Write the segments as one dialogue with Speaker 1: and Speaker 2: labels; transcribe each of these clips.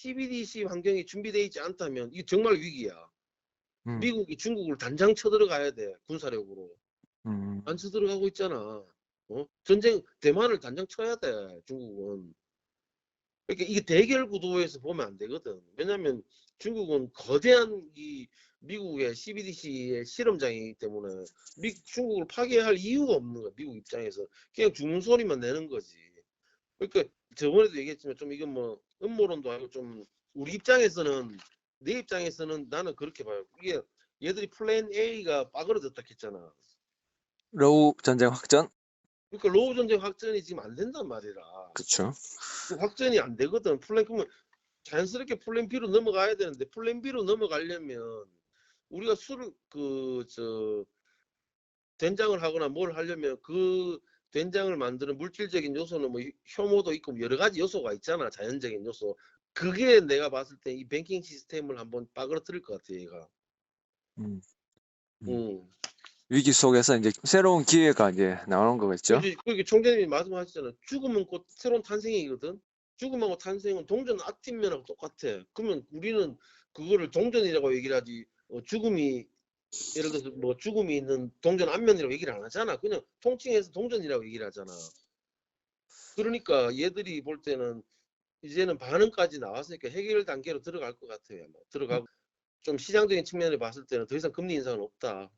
Speaker 1: CBDC 환경이 준비되어 있지 않다면 이게 정말 위기야.
Speaker 2: 음,
Speaker 1: 미국이 중국을 단장 쳐들어가야 돼. 군사력으로.
Speaker 2: 음,
Speaker 1: 안 쳐들어가고 있잖아. 전쟁 대만을 단장 쳐야 돼. 중국은. 그러니까 이게 대결 구도에서 보면 안 되거든. 왜냐면 중국은 거대한 이 미국의 CBDC의 실험장이기 때문에 중국을 파괴할 이유가 없는 거야. 미국 입장에서. 그냥 죽는 소리만 내는 거지. 그러니까 저번에도 얘기했지만 좀 이건 뭐 음모론도 아니고 좀 우리 입장에서는 내 입장에서는 나는 그렇게 봐요. 이게 얘들이 플랜 A가 빠그러졌다 했잖아.
Speaker 2: 러우 전쟁 확전?
Speaker 1: 그러니까 로우 전쟁 확전이 지금 안 된단 말이라.
Speaker 2: 그쵸.
Speaker 1: 그 확전이 안 되거든. 그러면 자연스럽게 플랜 B로 넘어가야 되는데 플랜 B로 넘어가려면 우리가 된장을 하거나 뭘 하려면 그 된장을 만드는 물질적인 요소는 뭐 효모도 있고 여러 가지 요소가 있잖아. 자연적인 요소. 그게 내가 봤을 때 이 뱅킹 시스템을 한번 빠그러뜨릴 것 같아, 얘가.
Speaker 2: 음, 음.
Speaker 1: 음.
Speaker 2: 위기 속에서 이제 새로운 기회가 이제 나오는 거겠죠.
Speaker 1: 그렇게 총재님이 말씀하셨잖아. 죽음은 곧 새로운 탄생이거든. 죽음하고 탄생은 동전 아티면하고 똑같아. 그러면 우리는 그거를 동전이라고 얘기를 하지. 죽음이 예를 들어서 뭐 죽음이 있는 동전 앞면이라고 얘기를 안 하잖아. 그냥 통칭해서 동전이라고 얘기를 하잖아. 그러니까 얘들이 볼 때는 이제는 반응까지 나왔으니까 해결 단계로 들어갈 것 같아요. 아마. 들어가고 좀 시장적인 측면을 봤을 때는 더 이상 금리 인상은 없다.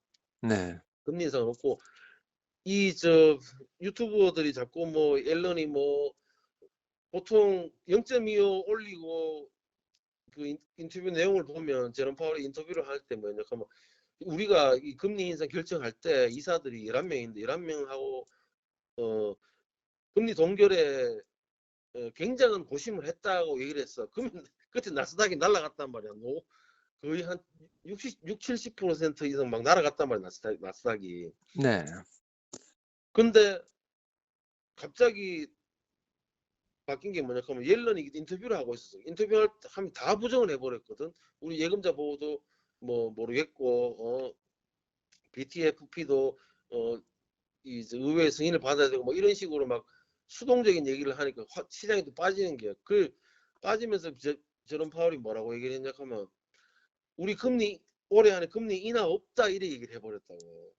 Speaker 2: 네.
Speaker 1: 금리 인상은 없고 유튜버들이 자꾸 뭐 앨런이 뭐 보통 0.25 올리고 그 인터뷰 내용을 보면 제롬 파월이 인터뷰를 할 때 뭐냐 하면 우리가 이 금리 인상 결정할 때 이사들이 11명인데 11명하고 금리 동결에 굉장한 고심을 했다고 얘기를 했어. 그러면 그때 나스닥이 날아갔단 말이야. 거의 한 70% 이상 막 날아갔단 말이야. 나스닥이.
Speaker 2: 네.
Speaker 1: 근데 갑자기 바뀐 게 뭐냐 하면 옐런이 인터뷰를 하고 있었어. 인터뷰를 하면 다 부정을 해버렸거든. 우리 예금자 보호도 뭐 모르겠고 BTFP도 이 의회 승인을 받아야 되고 뭐 이런 식으로 막 수동적인 얘기를 하니까 시장이 또 빠지는 게야. 빠지면서 저런 파월이 뭐라고 얘기를 했냐 하면 우리 올해 안에 금리 인하 없다 이래 얘기를 해버렸다고.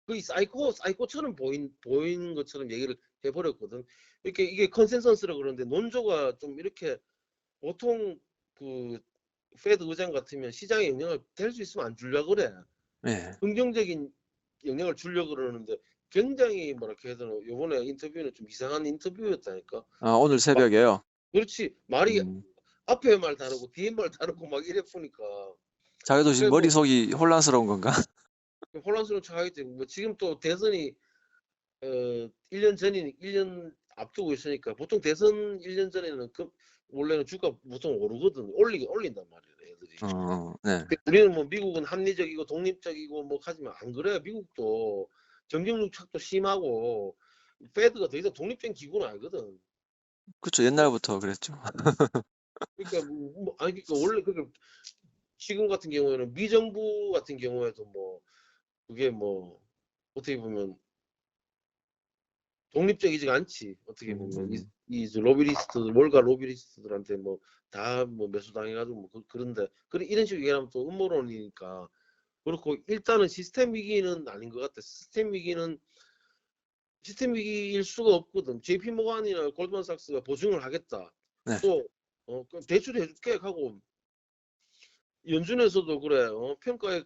Speaker 1: 그 사이코처럼 보이는 것처럼 얘기를 해버렸거든. 이게 컨센서스라 그러는데 논조가 좀 이렇게 보통 그 페드 의장 같으면 시장에 영향을 될 수 있으면 안 주려고 그래.
Speaker 2: 네.
Speaker 1: 긍정적인 영향을 주려고 그러는데 굉장히 뭐랄까 해야 되나 요번에 인터뷰는 좀 이상한 인터뷰였다니까.
Speaker 2: 아, 오늘
Speaker 1: 막
Speaker 2: 새벽에요.
Speaker 1: 그렇지 말이
Speaker 2: 음.
Speaker 1: 앞에 말 다르고 뒤에 말 다르고 막 이래 보니까
Speaker 2: 자기도 지금
Speaker 1: 그래 뭐
Speaker 2: 머릿속이 혼란스러운 건가?
Speaker 1: 혼란스러운 척하기 때문에 뭐 지금 또 대선이 1년 앞두고 있으니까 보통 대선 1년 전에는 원래는 주가 보통 오르거든. 올린단 말이야, 애들이.
Speaker 2: 네.
Speaker 1: 우리는 뭐 미국은 합리적이고 독립적이고 뭐 하지만 안 그래. 미국도 경쟁력 착도 심하고 페드가 더 이상 독립적인 기구는 아니거든.
Speaker 2: 그렇죠. 옛날부터 그랬죠.
Speaker 1: 그러니까 아니 그러니까 원래 지금 같은 경우에는 미정부 같은 경우에도 뭐 그게 뭐 어떻게 보면 독립적이지가 않지. 어떻게 보면
Speaker 2: 음.
Speaker 1: 이 월가 로비리스트들한테 뭐 다 뭐 매수당해가지고 뭐 그런데 이런 식으로 얘기하면 또 음모론이니까 그렇고 일단은 시스템 위기는 아닌 것 같아. 시스템 위기일 수가 없거든. JP 모간이나 골드만삭스가 보증을 하겠다.
Speaker 2: 네.
Speaker 1: 또 그럼 대출해줄게 하고 연준에서도 그래. 평가에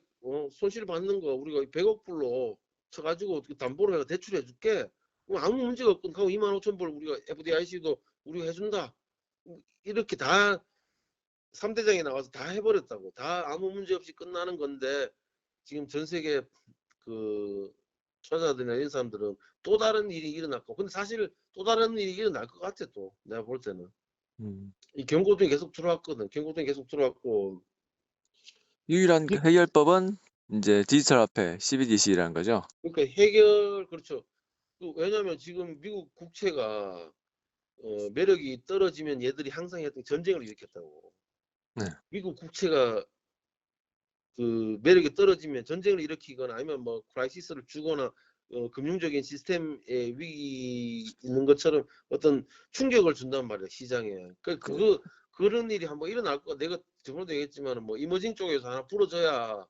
Speaker 1: 손실 받는 거 우리가 100억 불로 쳐가지고 담보로 해가 대출해줄게. 아무 문제가 없거든. 하고 25,000불 우리가 FDIC도 우리가 해준다. 이렇게 다 3대장이 나와서 다 해버렸다고. 다 아무 문제 없이 끝나는 건데 지금 전 세계 그 투자자들이나 이런 사람들은 또 다른 일이 일어났고 근데 사실 또 다른 일이 일어날 것 같아 또 내가 볼 때는
Speaker 2: 음.
Speaker 1: 이 경고등이 계속 들어왔거든. 경고등이 계속 들어왔고
Speaker 2: 유일한
Speaker 1: 그-
Speaker 2: 해결법은 이제 디지털 화폐 CBDC라는 거죠.
Speaker 1: 그러니까 그렇죠. 왜냐하면 지금 미국 국채가 매력이 떨어지면 얘들이 항상 했던 전쟁을 일으켰다고.
Speaker 2: 네.
Speaker 1: 미국 국채가 그 매력이 떨어지면 전쟁을 일으키거나 아니면 뭐 크라이시스를 주거나 금융적인 시스템에 위기 있는 것처럼 어떤 충격을 준단 말이야 시장에. 그런 일이 한번 일어날 거. 내가 저번에도 얘기했지만은 뭐 이머징 쪽에서 하나 부러져야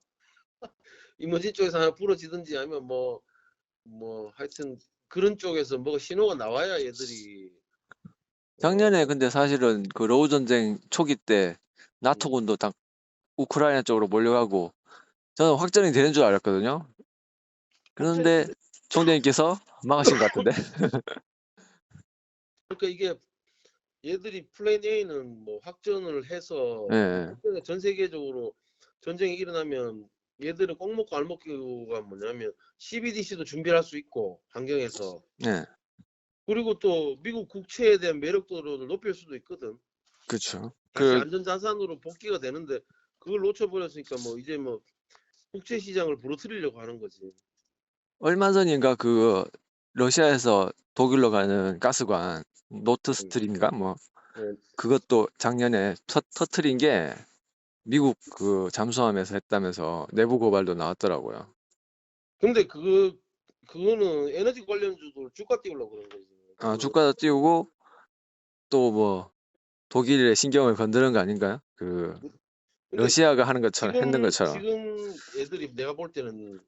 Speaker 1: 이머징 쪽에서 하나 부러지든지 아니면 뭐 하여튼 그런 쪽에서 뭐가 신호가 나와야 얘들이
Speaker 2: 작년에 근데 사실은 그 러우 전쟁 초기 때 나토군도 다 우크라이나 쪽으로 몰려가고 저는 확전이 되는 줄 알았거든요. 그런데 총장님께서 막으신 것 같은데.
Speaker 1: 그러니까 이게 얘들이 플랜 A는 뭐 확전을 해서
Speaker 2: 예,
Speaker 1: 전 세계적으로 전쟁이 일어나면 얘들은 꼭 먹고 알 먹기가 뭐냐면 CBDC도 준비할 수 있고 환경에서
Speaker 2: 예,
Speaker 1: 그리고 또 미국 국채에 대한 매력도를 높일 수도 있거든.
Speaker 2: 그렇죠.
Speaker 1: 다시 안전자산으로 복귀가 되는데 그걸 놓쳐버렸으니까 뭐 이제 뭐 국제 시장을 부러뜨리려고 하는 거지.
Speaker 2: 얼마 전인가 그 러시아에서 독일로 가는 가스관 노트
Speaker 1: 음,
Speaker 2: 스트림인가 뭐
Speaker 1: 네.
Speaker 2: 그것도 작년에 터트린 게 미국 그 잠수함에서 했다면서 내부 고발도 나왔더라고요.
Speaker 1: 근데 그거는 에너지 관련주들 주가 띄우려고 그런 거지.
Speaker 2: 아,
Speaker 1: 그거는.
Speaker 2: 주가도 띄우고 또 뭐 독일의 신경을 건드는 거 아닌가요? 그
Speaker 1: 근데
Speaker 2: 러시아가 하는 것처럼 했는 것처럼.
Speaker 1: 지금 애들이 내가 볼 때는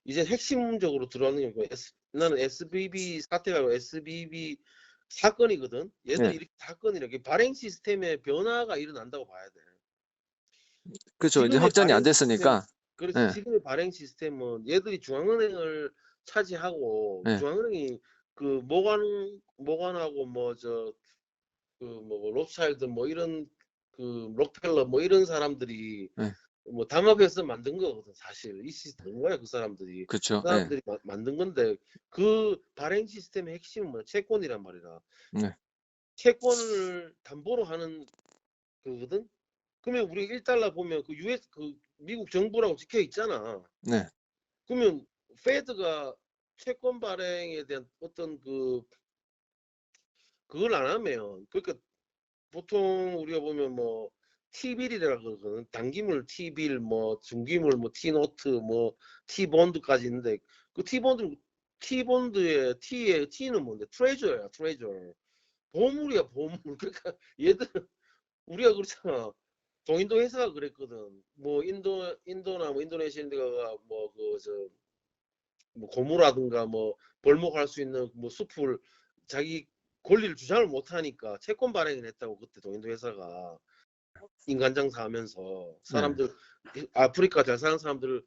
Speaker 1: 이제 핵심적으로 들어가는 게 뭐야? 나는 SBB 사태가 아니고 SBB 사건이거든. 얘들이
Speaker 2: 예,
Speaker 1: 이렇게 사건이라게 발행 시스템의 변화가 일어난다고 봐야 돼.
Speaker 2: 그렇죠. 이제
Speaker 1: 지금의
Speaker 2: 확전이 안
Speaker 1: 발행 시스템,
Speaker 2: 됐으니까.
Speaker 1: 그렇지.
Speaker 2: 예,
Speaker 1: 지금의 발행 시스템은 얘들이 중앙은행을 차지하고
Speaker 2: 예,
Speaker 1: 중앙은행이 그 모관하고 뭐 저 그 뭐 로스차일드 뭐 이런 그 록펠러 뭐 이런 사람들이
Speaker 2: 예,
Speaker 1: 뭐 담합해서 만든 거거든. 사실 이 시스템 거야 그 사람들이.
Speaker 2: 그렇죠.
Speaker 1: 그
Speaker 2: 예,
Speaker 1: 사람들이 만든 건데 그 발행 시스템의 핵심은 뭐야? 채권이란 말이야.
Speaker 2: 네,
Speaker 1: 채권을 담보로 하는 그거거든. 그러면 우리 1달러 보면 그 US 그 미국 정부라고 찍혀 있잖아.
Speaker 2: 네,
Speaker 1: 그러면 페드가 채권 발행에 대한 어떤 그걸 안 하면 그러니까 보통 우리가 보면 뭐 T빌이라고 그러거든. 단기물 T빌, 뭐 중기물 뭐 T노트, 뭐 T본드까지 있는데 그 T본드의 T는 뭔데? 트레저야, 트레저. 보물이야, 보물. 그러니까 얘들 우리가 그렇잖아. 동인도 회사가 그랬거든. 뭐 인도나 뭐 인도네시아 인도가 뭐 뭐 고무라든가 뭐 벌목할 수 있는 뭐 숲을 자기 권리를 주장을 못 하니까 채권 발행을 했다고 그때 동인도 회사가 인간 장사하면서
Speaker 2: 네.
Speaker 1: 사람들 아프리카 잘 사는 사람들을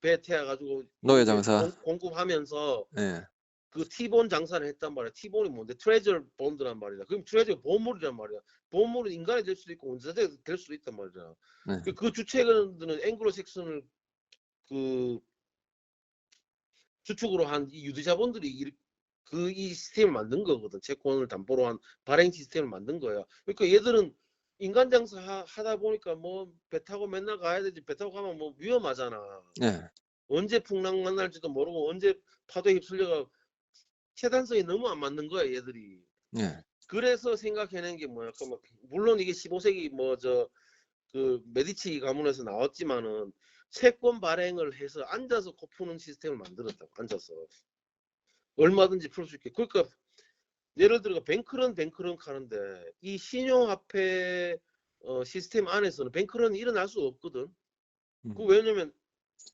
Speaker 1: 배 태워가지고
Speaker 2: 노예
Speaker 1: 미국에
Speaker 2: 장사.
Speaker 1: 공급하면서
Speaker 2: 예,
Speaker 1: 그 티본 장사를 했단 말이야. 티본이 뭔데? 트레저 본드란 말이야. 그럼 트레저 보물이란 말이야. 보물은 인간이 될 수도 있고 원자재가 될 수도 있단 말이야.
Speaker 2: 네,
Speaker 1: 그 주체들은 앵글로색슨을 그 주축으로 한 이 유대 자본들이 이 시스템을 만든 거거든. 채권을 담보로 한 발행 시스템을 만든 거야. 그러니까 얘들은 인간 장사 하다 보니까 뭐 배 타고 맨날 가야 되지. 배 타고 가면 뭐 위험하잖아.
Speaker 2: 예,
Speaker 1: 언제 풍랑 만날지도 모르고 언제 파도에 휩쓸려가 체단성이 너무 안 맞는 거야, 얘들이.
Speaker 2: 예,
Speaker 1: 그래서 생각해낸 게 뭐야? 그러면 물론 이게 15세기 뭐 그 메디치 가문에서 나왔지만은 채권 발행을 해서 앉아서 코 푸는 시스템을 만들었다고. 앉아서 얼마든지 풀 수 있게. 그러니까 예를 들어 뱅크런 하는데 이 신용화폐 시스템 안에서는 뱅크런이 일어날 수 없거든. 그 왜냐면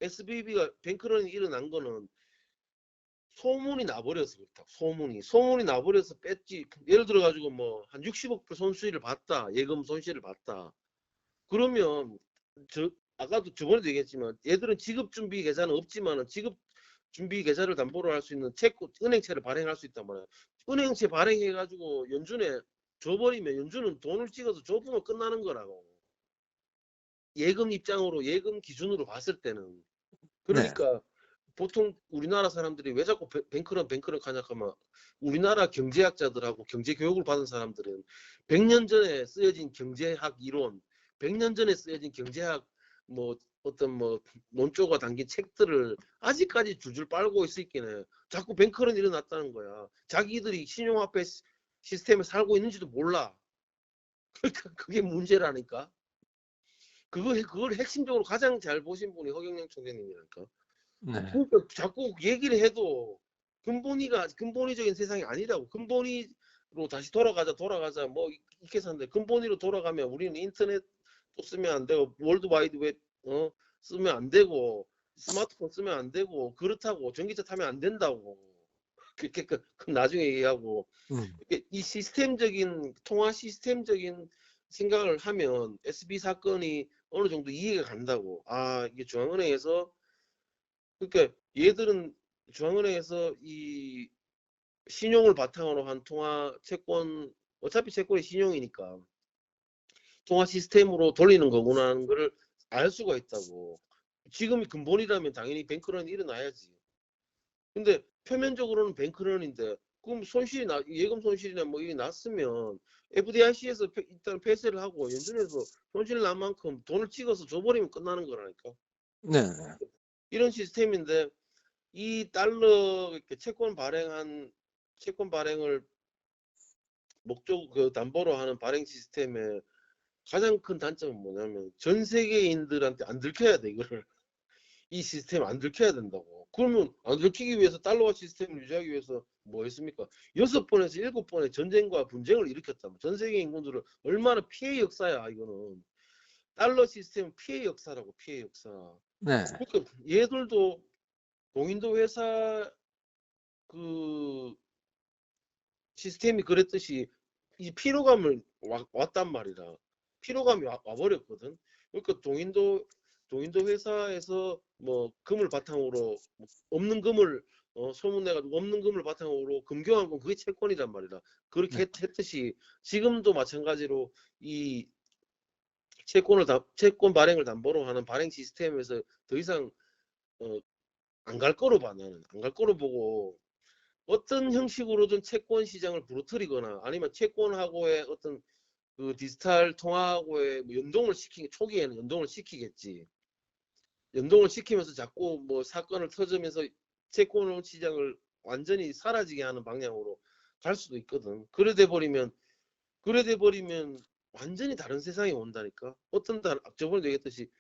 Speaker 1: SBB가 뱅크런이 일어난 거는 소문이 나버려서 그렇다. 소문이 나버려서 뺐지. 예를 들어 가지고 뭐 한 60억 불 손실을 봤다. 예금 손실을 봤다. 그러면 아까도 저번에도 얘기했지만 얘들은 지급 준비 계좌는 없지만은 지급 준비 계좌를 담보로 할 수 있는 은행채를 발행할 수 있단 말이야. 은행채 발행해 가지고 연준에 줘버리면 연준은 돈을 찍어서 줘보면 끝나는 거라고. 예금 입장으로 예금 기준으로 봤을 때는
Speaker 2: 네,
Speaker 1: 그러니까 보통 우리나라 사람들이 왜 자꾸 뱅크런 하냐 하면 우리나라 경제학자들하고 경제 교육을 받은 사람들은 100년 전에 쓰여진 경제학 이론, 100년 전에 쓰여진 경제학 뭐 어떤 뭐 논조가 담긴 책들을 아직까지 줄줄 빨고 있을게네. 자꾸 뱅크런 일어났다는 거야. 자기들이 신용화폐 시스템에 살고 있는지도 몰라. 그러니까 그게 문제라니까. 그걸 핵심적으로 가장 잘 보신 분이 허경영 총재님이라니까.
Speaker 2: 네,
Speaker 1: 그러니까 자꾸 얘기를 해도 근본적인 세상이 아니라고. 근본이 다시 돌아가자 뭐 이렇게 사는데 근본위로 돌아가면 우리는 인터넷도 쓰면 안 되고 월드와이드웹 쓰면 안 되고 스마트폰 쓰면 안 되고 그렇다고 전기차 타면 안 된다고 그렇게 그 나중에 얘기하고 이 시스템적인 통화 시스템적인 생각을 하면 SB 사건이 어느 정도 이해가 간다고. 아 이게 중앙은행에서 그러니까 얘들은 중앙은행에서 이 신용을 바탕으로 한 통화 채권 어차피 채권이 신용이니까 통화 시스템으로 돌리는 거구나 하는 거를 알 수가 있다고. 지금이 근본이라면 당연히 뱅크런이 일어나야지. 근데 표면적으로는 뱅크런인데 그럼 예금 손실이나 뭐 이게 났으면 FDIC에서 일단 폐쇄를 하고 연준에서 손실 난 만큼 돈을 찍어서 줘버리면 끝나는 거라니까.
Speaker 2: 네.
Speaker 1: 이런 시스템인데 이 달러 이렇게 채권 발행을 목적 그 담보로 하는 발행 시스템의 가장 큰 단점은 뭐냐면 전 세계인들한테 안 들켜야 돼 이거를. 이 시스템 안 들켜야 된다고. 그러면 안 들키기 위해서 달러화 시스템을 유지하기 위해서 뭐 했습니까? 6번에서 7번의 전쟁과 분쟁을 일으켰다. 전 세계 인구들을 얼마나 피해 역사야 이거는. 달러 시스템은 피해 역사라고 피해 역사.
Speaker 2: 네.
Speaker 1: 그러니까 얘들도 동인도 회사 그 시스템이 그랬듯이 이 피로감을 왔단 말이라. 피로감이 와버렸거든. 그러니까 동인도 회사에서 뭐 금을 바탕으로 없는 금을 소문내가지고 없는 금을 바탕으로 금교환 건 그게 채권이란 말이다. 그렇게
Speaker 2: 네.
Speaker 1: 했듯이 지금도 마찬가지로 이 채권 발행을 담보로 하는 발행 시스템에서 더 이상 안 갈 거로 봐 나는. 안 갈 거로 보고 어떤 형식으로든 채권 시장을 부르트리거나 아니면 채권하고의 어떤 그 디지털 통화하고의 뭐 초기에는 연동을 시키겠지. 연동을 시키면서 자꾸 뭐 사건을 터지면서 채권 시장을 완전히 사라지게 하는 방향으로 갈 수도 있거든. 그래 돼 버리면 완전히 다른 세상이 온다니까. 저번에 얘기했듯이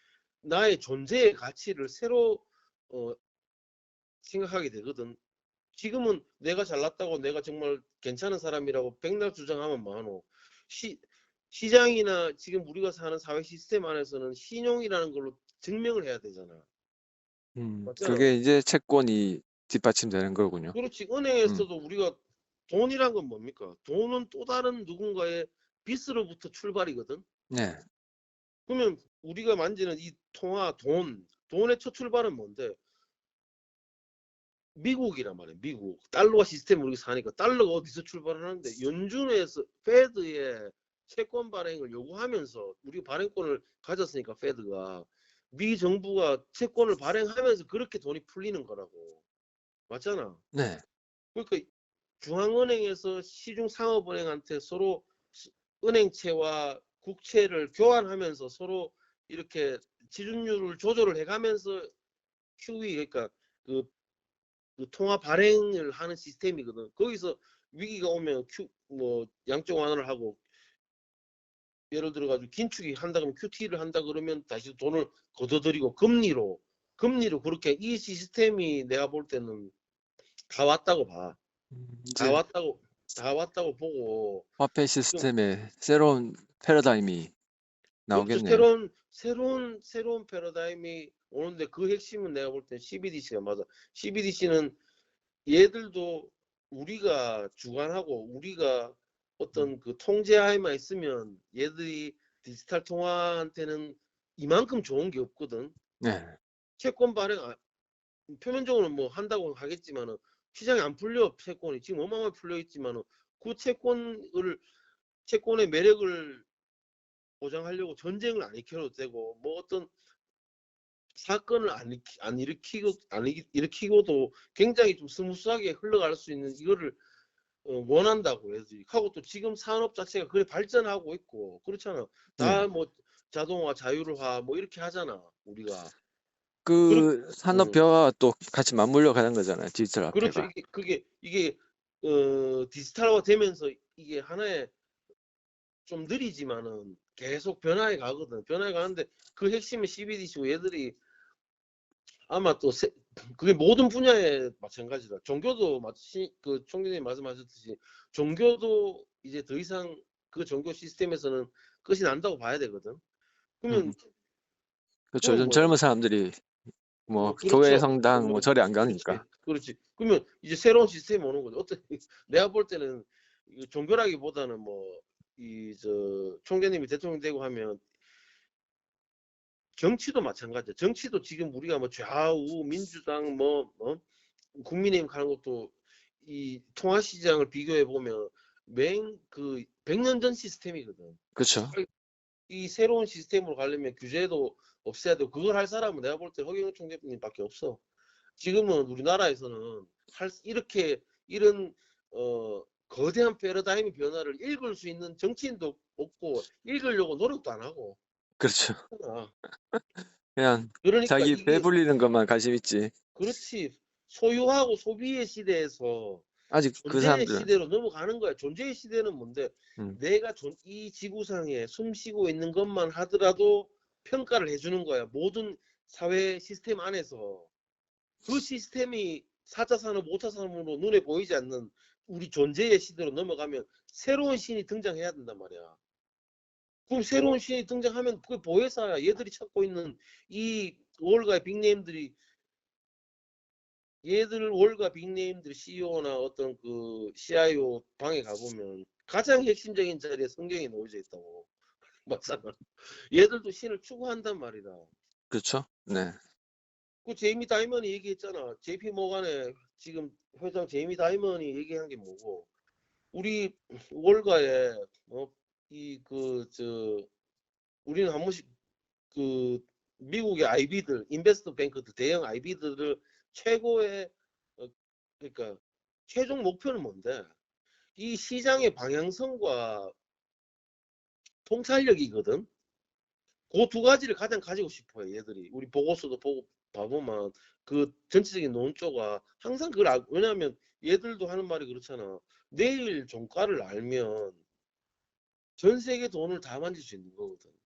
Speaker 1: 나의 존재의 가치를 새로 어, 생각하게 되거든. 지금은 내가 잘났다고 내가 정말 괜찮은 사람이라고 백날 주장하면 뭐하노. 시장이나 지금 우리가 사는 사회 시스템 안에서는 신용이라는 걸로 증명을 해야 되잖아. 맞잖아.
Speaker 2: 그게 이제 채권이 뒷받침되는 거군요.
Speaker 1: 그렇지. 은행에서도 우리가 돈이란 건 뭡니까? 돈은 또 다른 누군가의 빚으로부터 출발이거든.
Speaker 2: 네.
Speaker 1: 그러면 우리가 만지는 이 돈의 첫 출발은 뭔데? 미국이란 말이에요. 미국. 달러화 시스템 우리가 사니까 달러가 어디서 출발하는데 연준에서 페드의 채권 발행을 요구하면서 우리 발행권을 가졌으니까 페드가 미 정부가 채권을 발행하면서 그렇게 돈이 풀리는 거라고. 맞잖아.
Speaker 2: 네.
Speaker 1: 그러니까 중앙은행에서 시중상업은행한테 서로 은행채와 국채를 교환하면서 서로 이렇게 지준율을 조절을 해가면서 QE 그러니까 그 통화 발행을 하는 시스템이거든. 거기서 위기가 오면 뭐 양적 완화를 하고 예를 들어 가지고 긴축이 한다 그러면 QT를 한다 그러면 다시 돈을 걷어들이고 금리로 그렇게 이 시스템이 내가 볼 때는 다 왔다고 봐. 다
Speaker 2: 이제
Speaker 1: 왔다고 다 왔다고 보고
Speaker 2: 화폐
Speaker 1: 지금
Speaker 2: 시스템의 새로운 패러다임이
Speaker 1: 그렇죠.
Speaker 2: 나오겠네요.
Speaker 1: 새로운 패러다임이 오는데 그 핵심은 내가 볼 때 CBDC가 맞아. CBDC는 얘들도 우리가 주관하고 우리가 어떤 그 통제하에만 있으면 얘들이 디지털 통화한테는 이만큼 좋은 게 없거든.
Speaker 2: 네.
Speaker 1: 채권 발행 표면적으로는 뭐 한다고 하겠지만은 시장에 안 풀려 채권이 지금 어마어마하게 풀려 있지만은 그 채권의 매력을 보장하려고 전쟁을 안 일으켜도 되고 뭐 어떤 사건을 안 일으키고도 굉장히 좀 스무스하게 흘러갈 수 있는 이거를 원한다고 애들이 하고 또 지금 산업 자체가 그래 발전하고 있고 그렇잖아.
Speaker 2: 네.
Speaker 1: 다 뭐 자동화, 자율화 뭐 이렇게 하잖아 우리가. 그렇,
Speaker 2: 그
Speaker 1: 음,
Speaker 2: 산업화와 또 같이 맞물려 가는 거잖아요. 디지털
Speaker 1: 그렇죠.
Speaker 2: 화폐가.
Speaker 1: 이게 디지털화 되면서 이게 하나의 좀 느리지만은 계속 변화해 가거든. 변화해 가는데 그 핵심이 CBDC고 얘들이 아마 또 그게 모든 분야에 마찬가지다. 종교도 마치 그 총리님 말씀하셨듯이 종교도 이제 더 이상 그 종교 시스템에서는 끝이 난다고 봐야 되거든. 그러면
Speaker 2: 그렇죠.
Speaker 1: 그건
Speaker 2: 요즘
Speaker 1: 뭐야?
Speaker 2: 젊은 사람들이 뭐 교회
Speaker 1: 그렇죠.
Speaker 2: 성당 뭐 절에 안
Speaker 1: 그렇지.
Speaker 2: 가니까.
Speaker 1: 그렇지. 그러면 이제 새로운 시스템이 오는 거죠. 어떤 내가 볼 때는 이 종교라기보다는 뭐 이 저 총재님이 대통령 되고 하면 정치도 마찬가지야. 정치도 지금 우리가 뭐 좌우 민주당 뭐 국민의힘 가는 것도 이 통화시장을 비교해 보면 그 100년 전 시스템이거든.
Speaker 2: 그렇죠.
Speaker 1: 이 새로운 시스템으로 가려면 규제도 없애야 되고 그걸 할 사람은 내가 볼 때 허경영 총재님밖에 없어. 지금은 우리나라에서는 이렇게 이런 거대한 패러다임 변화를 읽을 수 있는 정치인도 없고 읽으려고 노력도 안 하고.
Speaker 2: 그렇죠.
Speaker 1: 그러나
Speaker 2: 그냥
Speaker 1: 그러니까
Speaker 2: 자기
Speaker 1: 이게
Speaker 2: 배불리는 것만 관심 있지.
Speaker 1: 그렇지. 소유하고 소비의 시대에서
Speaker 2: 아직 그
Speaker 1: 존재의
Speaker 2: 사람들은
Speaker 1: 시대로 넘어가는 거야. 존재의 시대는 뭔데?
Speaker 2: 음,
Speaker 1: 내가 이 지구상에 숨 쉬고 있는 것만 하더라도 평가를 해주는 거야. 모든 사회 시스템 안에서. 그 시스템이 4차 산업, 5차 산업으로 눈에 보이지 않는 우리 존재의 시대로 넘어가면 새로운 신이 등장해야 된단 말이야. 그럼 새로운 신이 등장하면 그게 보혜사야. 얘들이 찾고 있는 이 월가의 빅네임들이 얘들 월가 빅네임들 CEO나 어떤 그 CIO 방에 가보면 가장 핵심적인 자리에 성경이 놓여져 있다고. 맞잖아. 얘들도 신을 추구한단 말이다.
Speaker 2: 그렇죠. 네.
Speaker 1: 그 제이미 다이먼이 얘기했잖아. JP 모간의 지금 회장 제이미 다이먼이 얘기한 게 뭐고 우리 월가에 우리는 한 번씩 그 미국의 IB들 인베스트 뱅크들 대형 IB들을 최고의 그러니까 최종 목표는 뭔데? 이 시장의 방향성과 통찰력이거든. 그 두 가지를 가장 가지고 싶어요, 얘들이. 우리 보고서도 보고 봐보면 그 전체적인 논조가 항상 그걸 알고, 왜냐하면 얘들도 하는 말이 그렇잖아. 내일 종가를 알면 전 세계 돈을 다 만질 수 있는 거거든.
Speaker 2: 네.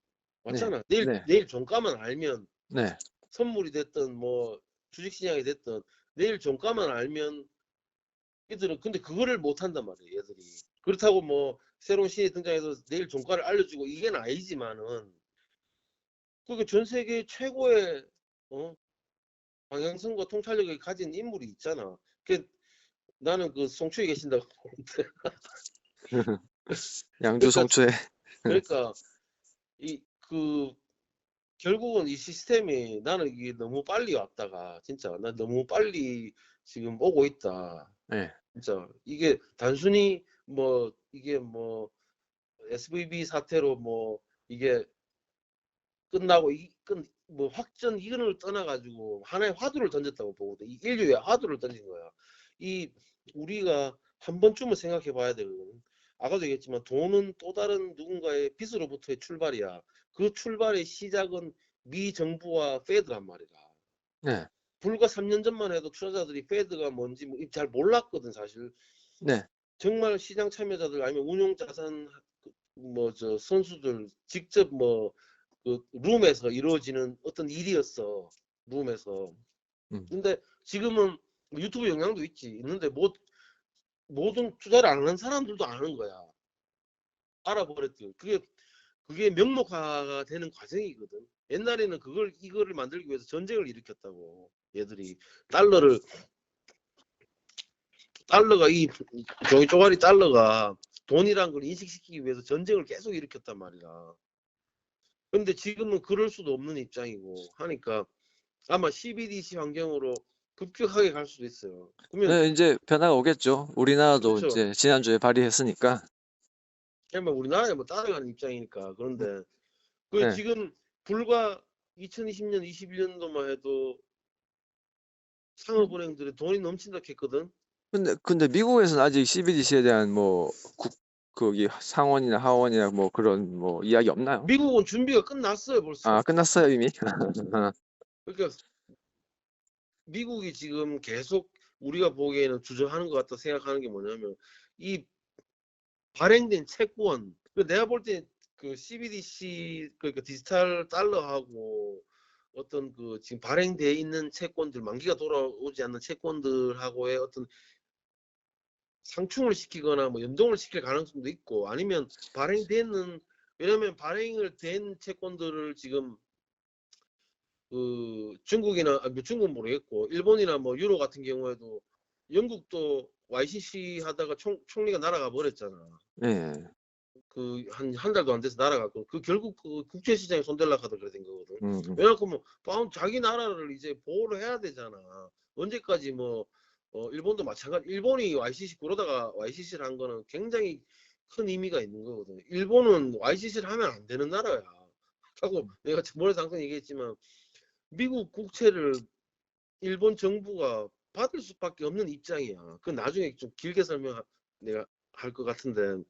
Speaker 1: 맞잖아.
Speaker 2: 네.
Speaker 1: 내일 종가만 알면
Speaker 2: 네.
Speaker 1: 선물이 됐든 뭐 주식시장이 됐든 내일 종가만 알면 얘들은 근데 그거를 못 한단 말이에요, 얘들이. 그렇다고 뭐 새로운 신이 등장해서 내일 종가를 알려주고 이게는 아니지만은 그게 전 세계 최고의 방향성과 통찰력을 가진 인물이 있잖아. 그 나는 그 송추에 계신다고 보는데
Speaker 2: 양주
Speaker 1: 그러니까
Speaker 2: 송초에
Speaker 1: 그러니까 이 그 결국은 이 시스템이 나는 이게 너무 빨리 왔다가 진짜 나 너무 빨리 지금 오고 있다.
Speaker 2: 네.
Speaker 1: 진짜 이게 단순히 뭐 이게 뭐 SVB 사태로 뭐 이게 끝나고 뭐 확전 이거를 떠나가지고 하나의 화두를 던졌다고 보거든. 이 인류의 화두를 던진 거야. 이 우리가 한 번쯤은 생각해 봐야 되거든. 아까도 얘기했지만 돈은 또 다른 누군가의 빚으로부터의 출발이야. 그 출발의 시작은 미 정부와 페드란 말이다.
Speaker 2: 네.
Speaker 1: 불과 3년 전만 해도 투자자들이 페드가 뭔지 잘 몰랐거든 사실.
Speaker 2: 네.
Speaker 1: 정말 시장 참여자들 아니면 운용자산 뭐 저 선수들 직접 뭐 그 룸에서 이루어지는 어떤 일이었어. 룸에서.
Speaker 2: 음.
Speaker 1: 근데 지금은 유튜브 영향도 있는데 모든 투자를 안 하는 사람들도 아는 거야. 알아버렸지. 그게 명목화가 되는 과정이거든. 옛날에는 이거를 만들기 위해서 전쟁을 일으켰다고. 얘들이 달러가 이 종이 쪼가리 달러가 돈이란 걸 인식시키기 위해서 전쟁을 계속 일으켰단 말이야. 근데 지금은 그럴 수도 없는 입장이고 하니까 아마 CBDC 환경으로 급격하게 갈 수도 있어요. 그러면
Speaker 2: 네, 이제 변화가 오겠죠. 우리나라도
Speaker 1: 그렇죠.
Speaker 2: 이제 지난주에 발의했으니까.
Speaker 1: 그냥 우리나라에 뭐 따라가는 입장이니까. 그런데 그
Speaker 2: 네.
Speaker 1: 지금 불과 2020년, 21년도만 해도 상업은행들이 돈이 넘친다 했거든.
Speaker 2: 근데 미국에서는 아직 CBDC에 대한 뭐 거기 상원이나 하원이나 뭐 그런 뭐 이야기 없나요?
Speaker 1: 미국은 준비가 끝났어요
Speaker 2: 아,
Speaker 1: 벌써.
Speaker 2: 끝났어요, 이미?
Speaker 1: 그러니까 미국이 지금 계속 우리가 보기에는 주저하는 것 같다 생각하는 게 뭐냐면 이 발행된 채권 내가 볼 때 그 CBDC 그러니까 디지털 달러하고 어떤 그 지금 발행돼 있는 채권들, 만기가 돌아오지 않는 채권들하고의 어떤 상충을 시키거나 뭐 연동을 시킬 가능성도 있고, 아니면 발행되는, 왜냐면 발행을 된 채권들을 지금 그 중국이나 뭐 중국은 모르겠고 일본이나 뭐 유로 같은 경우에도 영국도 YCC 하다가 총리가 날아가 버렸잖아.
Speaker 2: 예.
Speaker 1: 그 한 달도 안 돼서 날아갔고, 그 결국 그 국제 시장에 손댈라 하다 그래 된 거거든. 왜냐면 자기 나라를 이제 보호를 해야 되잖아. 언제까지 뭐 일본도 마찬가지. 일본이 YCC 그러다가 YCC를 한 거는 굉장히 큰 의미가 있는 거거든. 일본은 YCC를 하면 안 되는 나라야. 하고 내가 저번에 항상 얘기했지만 미국 국채를 일본 정부가 받을 수밖에 없는 입장이야. 그 나중에 좀 길게 설명 내가 할 것 같은데,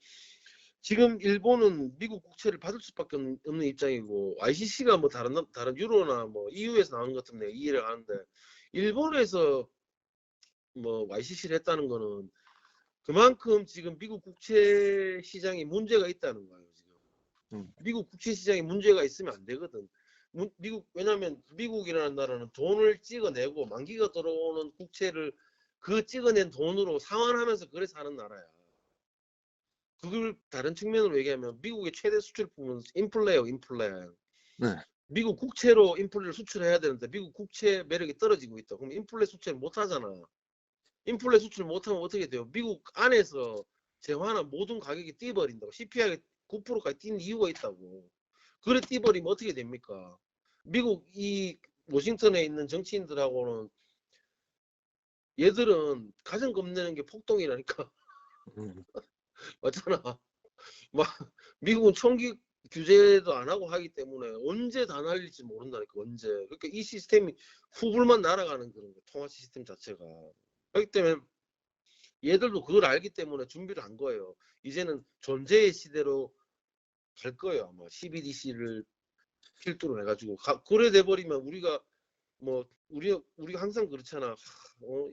Speaker 1: 지금 일본은 미국 국채를 받을 수밖에 없는 입장이고, ICC가 뭐 다른 유로나 뭐 EU에서 나오는 것 같으면 내가 이해를 하는데, 일본에서 뭐 ICC를 했다는 거는 그만큼 지금 미국 국채 시장에 문제가 있다는 거예요. 지금 미국 국채 시장에 문제가 있으면 안 되거든. 왜냐면 미국이라는 나라는 돈을 찍어내고 만기가 들어오는 국채를 그 찍어낸 돈으로 상환하면서 그래 사는 나라야. 그걸 다른 측면으로 얘기하면 미국의 최대 수출품은 인플레요, 인플레.
Speaker 2: 네.
Speaker 1: 미국 국채로 인플레를 수출해야 되는데 미국 국채 매력이 떨어지고 있다. 그럼 인플레 수출을 못 하잖아. 인플레 수출 못하면 어떻게 돼요? 미국 안에서 재화나 모든 가격이 뛰어버린다고. CPI가 9%까지 뛴 이유가 있다고. 그래 뛰어버리면 어떻게 됩니까? 미국 이 워싱턴에 있는 정치인들하고는 얘들은 가장 겁내는 게 폭동이라니까. 맞잖아. 막 미국은 총기 규제도 안 하고 하기 때문에 언제 다 날릴지 모른다니까. 언제. 그러니까 이 시스템이 후불만 날아가는 그런 거, 통화 시스템 자체가. 그렇기 때문에 얘들도 그걸 알기 때문에 준비를 한 거예요. 이제는 존재의 시대로 갈 거예요. 아마 CBDC를 필두로 해가지고. 그래 돼버리면 우리가 뭐 우리가 항상 그렇잖아.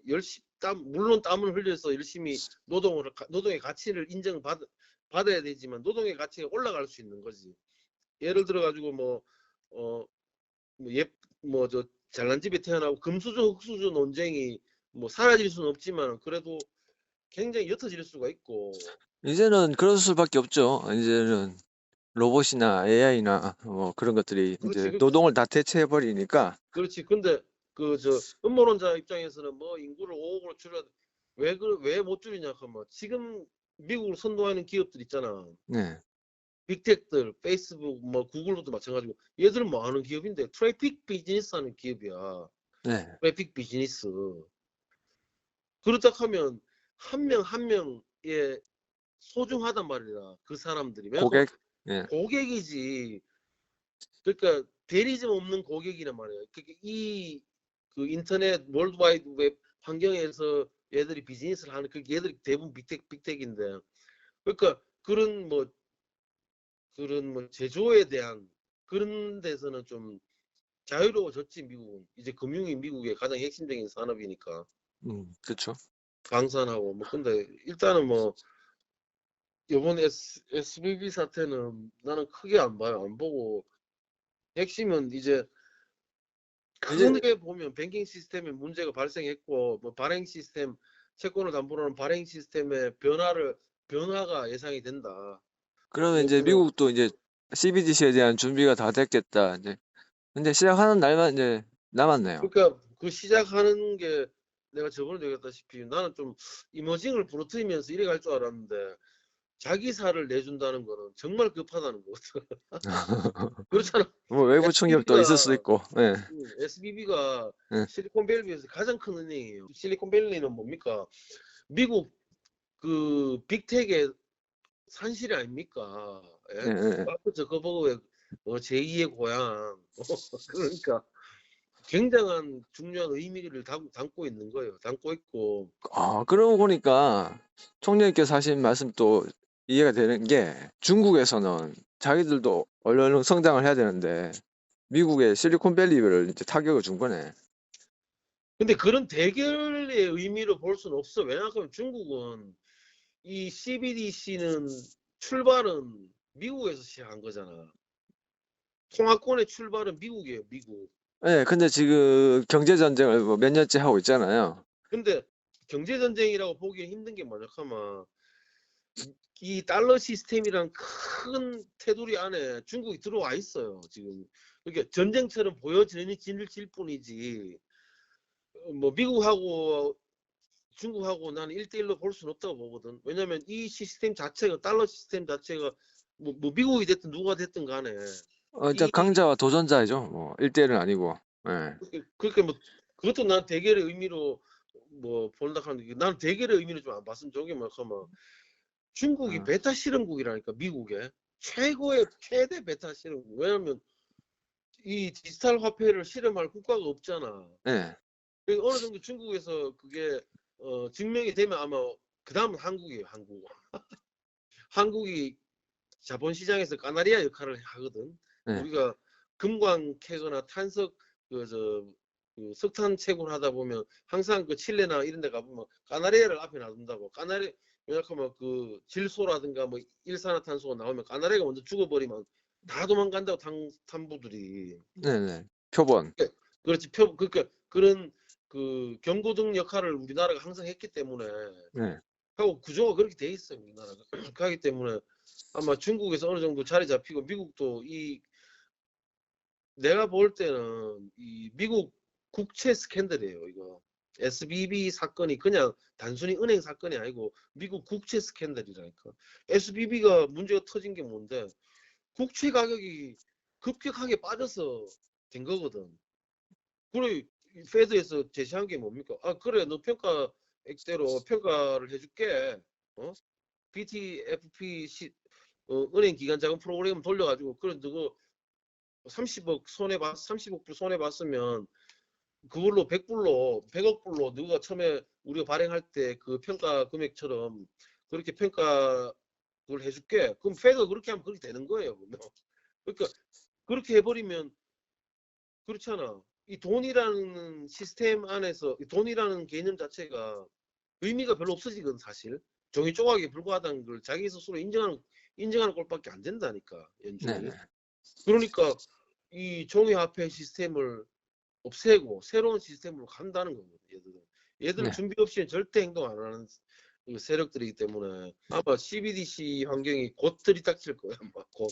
Speaker 1: 열심히 물론 땀을 흘려서 열심히 노동의 가치를 받아야 되지만 노동의 가치가 올라갈 수 있는 거지. 예를 들어 가지고 뭐저 잘난 집에 태어나고 금수저 흙수저 논쟁이 뭐 사라질 수는 없지만 그래도 굉장히 옅어질 수가 있고.
Speaker 2: 이제는 그럴 수밖에 없죠. 이제는 로봇이나 AI나 뭐 그런 것들이
Speaker 1: 그렇지,
Speaker 2: 이제 노동을 다 대체해 버리니까.
Speaker 1: 그렇지. 근데 음모론자 입장에서는 뭐 인구를 5억으로 줄여, 왜 못 줄이냐 하면 지금 미국을 선도하는 기업들 있잖아.
Speaker 2: 네.
Speaker 1: 빅텍들, 페이스북, 뭐 구글도 마찬가지고, 얘들은 뭐 하는 기업인데 트래픽 비즈니스 하는 기업이야.
Speaker 2: 네.
Speaker 1: 트래픽 비즈니스. 그렇다 하면 한 명 한 명의 소중하단 말이야. 그 사람들이. 왜냐면
Speaker 2: 고객. 예.
Speaker 1: 고객이지. 그러니까 대리점 없는 고객이란 말이야. 그러니까 그 인터넷 월드와이드 웹 환경에서 얘들이 비즈니스를 하는 그 얘들이 대부분 빅텍인데, 그러니까 그런 뭐 제조에 대한 그런 데서는 좀 자유로워졌지. 미국은 이제 금융이 미국의 가장 핵심적인 산업이니까.
Speaker 2: 그렇죠.
Speaker 1: 방산하고 뭐. 근데 일단은 뭐 이번 SBB 사태는 나는 크게 안 봐요. 안 보고 핵심은 이제 크게 보면 뱅킹 시스템에 문제가 발생했고, 뭐 발행 시스템, 채권을 담보로 하는 발행 시스템의 변화가 예상이 된다.
Speaker 2: 그러면
Speaker 1: 뭐
Speaker 2: 이제
Speaker 1: 그런.
Speaker 2: 미국도 이제 CBDC에 대한 준비가 다 됐겠다. 이제 근데 시작하는 날만 이제 남았네요.
Speaker 1: 그러니까 그 시작하는 게 내가 저번에 얘기했다시피 나는 좀 이머징을 부러뜨리면서 이래 갈 줄 알았는데, 자기 살을 내준다는 거는 정말 급하다는 거거든. 그렇잖아.
Speaker 2: 뭐 외부 충격도 있을 수도 있고. 예.
Speaker 1: SBB가
Speaker 2: 예.
Speaker 1: 실리콘밸리에서 가장 큰 은행이에요. 실리콘밸리는 뭡니까? 미국 그 빅텍의 산실이 아닙니까?
Speaker 2: 예,
Speaker 1: 예?
Speaker 2: 예.
Speaker 1: 저거보고 제2의 고향. 그러니까 굉장한 중요한 의미를 담고 있는 거예요. 담고 있고.
Speaker 2: 그러고 보니까 총리님께서 하신 말씀 또 이해가 되는 게, 중국에서는 자기들도 얼른 성장을 해야 되는데 미국의 실리콘밸리를 이제 타격을 준 거네.
Speaker 1: 근데 그런 대결의 의미로 볼 수는 없어. 왜냐하면 중국은 이 CBDC는 출발은 미국에서 시작한 거잖아. 통화권의 출발은 미국이에요. 미국.
Speaker 2: 예, 근데 지금 경제 전쟁을 뭐 몇 년째 하고 있잖아요.
Speaker 1: 근데 경제 전쟁이라고 보기 힘든 게 뭐냐 하면 이 달러 시스템이란 큰 테두리 안에 중국이 들어와 있어요 지금. 그러니까 전쟁처럼 보여질 뿐이지 뭐 미국하고 중국하고 나는 1대1로 볼 수는 없다고 보거든. 왜냐면 이 시스템 자체가 달러 시스템 자체가 뭐 미국이 됐든 누가 됐든 간에
Speaker 2: 진짜
Speaker 1: 이
Speaker 2: 강자와 도전자이죠. 뭐 1대1은 아니고. 예.
Speaker 1: 그렇게 뭐 그것도 난 대결의 의미로 뭐 본다 하는데 나는 대결의 의미를 좀 안 봤으면 좋게 막 하면 중국이
Speaker 2: 어,
Speaker 1: 베타 실험국이라니까 미국의 최고의 최대 베타 실험국. 왜냐면 이 디지털 화폐를 실험할 국가가 없잖아.
Speaker 2: 예.
Speaker 1: 그러니까 어느 정도 중국에서 그게 증명이 되면 아마 그 다음은 한국이에요. 한국이 자본 시장에서 까나리아 역할을 하거든.
Speaker 2: 예.
Speaker 1: 우리가 금광 캐거나 탄석 그 석탄 채굴 하다 보면 항상 그 칠레나 이런 데 가보면 까나리아를 앞에 놔둔다고. 까나리 왜냐하면 그 질소라든가 뭐 일산화탄소가 나오면 까나리아가 먼저 죽어버리면 다 도망간다고 탐부들이.
Speaker 2: 네네. 표본.
Speaker 1: 그렇지. 그러니까 그런 그 경고등 역할을 우리나라가 항상 했기 때문에
Speaker 2: 네.
Speaker 1: 하고 구조가 그렇게 돼 있어요 우리나라가. 그렇기 때문에 아마 중국에서 어느 정도 자리 잡히고 미국도 이 내가 볼 때는 이 미국 국채 스캔들이에요 이거. SBB 사건이 그냥 단순히 은행 사건이 아니고 미국 국채 스캔들이라니까. SBB가 문제가 터진 게 뭔데 국채 가격이 급격하게 빠져서 된 거거든. 그래 페드에서 제시한 게 뭡니까? 아 그래 너 평가액대로 평가를 해줄게. BTFP 은행 기간 자금 프로그램 돌려가지고 그래 너거 30억 손해봤 30억 불 손해봤으면 그걸로 100억 불로 너가 처음에 우리가 발행할 때 그 평가 금액처럼 그렇게 평가 그걸 해줄게. 그럼 페드가 그렇게 하면 그렇게 되는 거예요. 그러면. 그러니까 그렇게 해버리면 그렇잖아. 이 돈이라는 시스템 안에서 이 돈이라는 개념 자체가 의미가 별로 없어지거든 사실. 종이 조각에 불과하다는 걸 자기 스스로 인정하는 꼴밖에 안 된다니까 연준이.
Speaker 2: 네네.
Speaker 1: 그러니까 이 종이화폐 시스템을 없애고 새로운 시스템으로 간다는 거거든 얘들은. 얘들은
Speaker 2: 네.
Speaker 1: 준비 없이는 절대 행동 안 하는 그 세력들이기 때문에 아마 CBDC 환경이 곧 들이닥칠 거야 아마 곧.